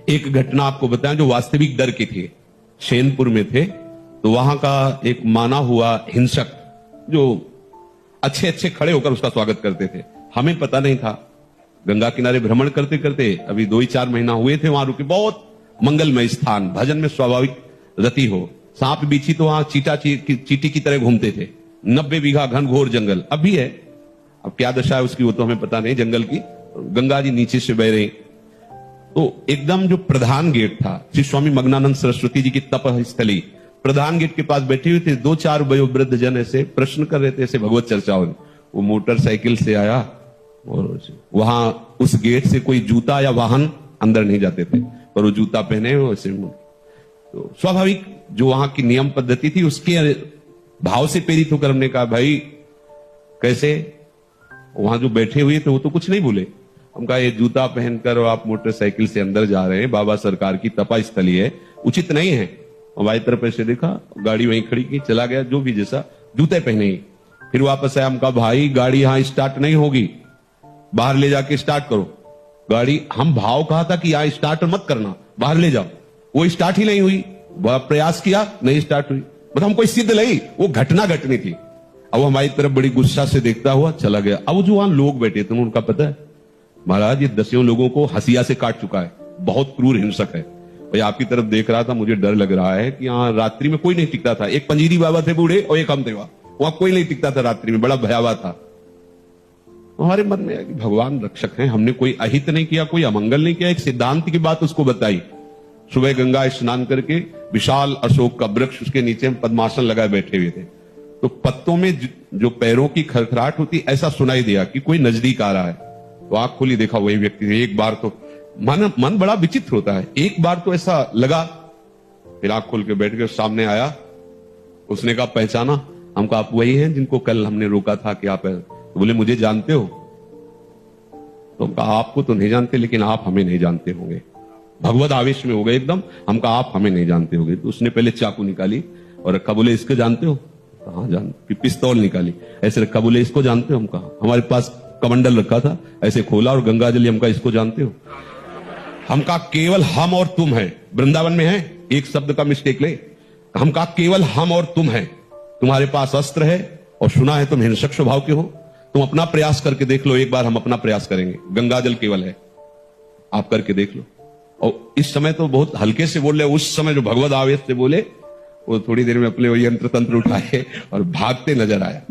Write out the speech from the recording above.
एक घटना आपको बताएं जो वास्तविक डर की थी। शेनपुर में थे तो वहां का एक माना हुआ हिंसक जो अच्छे अच्छे खड़े होकर उसका स्वागत करते थे, हमें पता नहीं था। गंगा किनारे भ्रमण करते करते अभी 2-4 महीना हुए थे वहां रुके। बहुत मंगलमय स्थान, भजन में स्वाभाविक रति हो। सांप बीछी तो वहां चीटी की तरह घूमते थे। 90 बीघा घनघोर जंगल अब भी है, अब क्या दशा है उसकी वो तो हमें पता नहीं जंगल की। गंगा जी नीचे से बह रही, तो एकदम जो प्रधान गेट था, श्री स्वामी मग्नानंद सरस्वती जी की तप स्थली, प्रधान गेट के पास बैठे हुए थे 2-4 वयोवृद्ध जन ऐसे प्रश्न कर रहे थे, ऐसे भगवत चर्चा हो। वो मोटरसाइकिल से आया और वहां उस गेट से कोई जूता या वाहन अंदर नहीं जाते थे, पर वो जूता पहने हुए ऐसे। तो स्वाभाविक जो वहां की नियम पद्धति थी उसके भाव से प्रेरित होकर हमने कहा भाई कैसे। वहां जो बैठे हुए थे वो तो कुछ नहीं बोले। हम कहा ये जूता पहनकर आप मोटरसाइकिल से अंदर जा रहे हैं, बाबा सरकार की तपा स्थली है, उचित नहीं है। हमारी तरफ ऐसे देखा, गाड़ी वहीं खड़ी की, चला गया जो भी जैसा, जूते पहने ही। फिर वापस आया, हम कहा भाई गाड़ी यहां स्टार्ट नहीं होगी, बाहर ले जाके स्टार्ट करो गाड़ी। हम भाव कहा था कि यहां स्टार्ट मत करना, बाहर ले जाओ। वो स्टार्ट ही नहीं हुई, प्रयास किया नहीं स्टार्ट हुई। मतलब हमको सिद्ध नहीं, वो घटना घटनी थी। अब हमारी तरफ बड़ी गुस्सा से देखता हुआ चला गया। अब जो वहां लोग बैठे थे उनका पता है महाराज ये 10 लोगों को हसिया से काट चुका है, बहुत क्रूर हिंसक है। भाई आपकी तरफ देख रहा था, मुझे डर लग रहा है कि यहाँ रात्रि में कोई नहीं टिकता था। एक पंजीरी बाबा थे बूढ़े और एक हम थे, वहां कोई नहीं टिकता था रात्रि में, बड़ा भयावह था। हमारे मन में भगवान रक्षक हैं, हमने कोई अहित नहीं किया, कोई अमंगल नहीं किया, एक सिद्धांत की बात उसको बताई। सुबह गंगा स्नान करके विशाल अशोक का वृक्ष, उसके नीचे हम पद्मासन लगाए बैठे हुए थे। तो पत्तों में जो पैरों की खरखराहट होती ऐसा सुनाई दिया कि कोई नजदीक आ रहा है। तो आंख खोली, देखा वही व्यक्ति थे। एक बार तो मन बड़ा विचित्र होता है, एक बार तो ऐसा लगा। फिर आंख खोल के बैठ गए, सामने आया, उसने कहा पहचाना? हम कहा आप वही हैं जिनको कल हमने रोका था कि आप है। तो बोले मुझे जानते हो? तो हम कहा आपको तो नहीं जानते, लेकिन आप हमें नहीं जानते होंगे। भगवत आवेश में हो गए एकदम। हम कहा आप हमें नहीं जानते होंगे। तो उसने पहले चाकू निकाली और रखा, बोले इसको जानते हो? हाँ जानते। फिर पिस्तौल निकाली, ऐसे रखा, बोले इसको जानते हो? हम कहा हमारे पास कमंडल रखा था, ऐसे खोला और गंगा जल। हम कहा इसको जानते हो? हम कहा केवल हम और तुम है, वृंदावन में है, एक शब्द का मिस्टेक ले। हम कहा केवल हम और तुम है, तुम्हारे पास अस्त्र है और सुना है तुम हिंसक स्वभाव के हो। तुम अपना प्रयास करके देख लो, एक बार हम अपना प्रयास करेंगे। गंगा जल केवल है, आप करके देख लो। और इस समय तो बहुत हल्के से बोल रहे, उस समय जो भगवत आवेश से बोले वो थोड़ी देर में अपने वो यंत्र तंत्र उठाए और भागते नजर आया।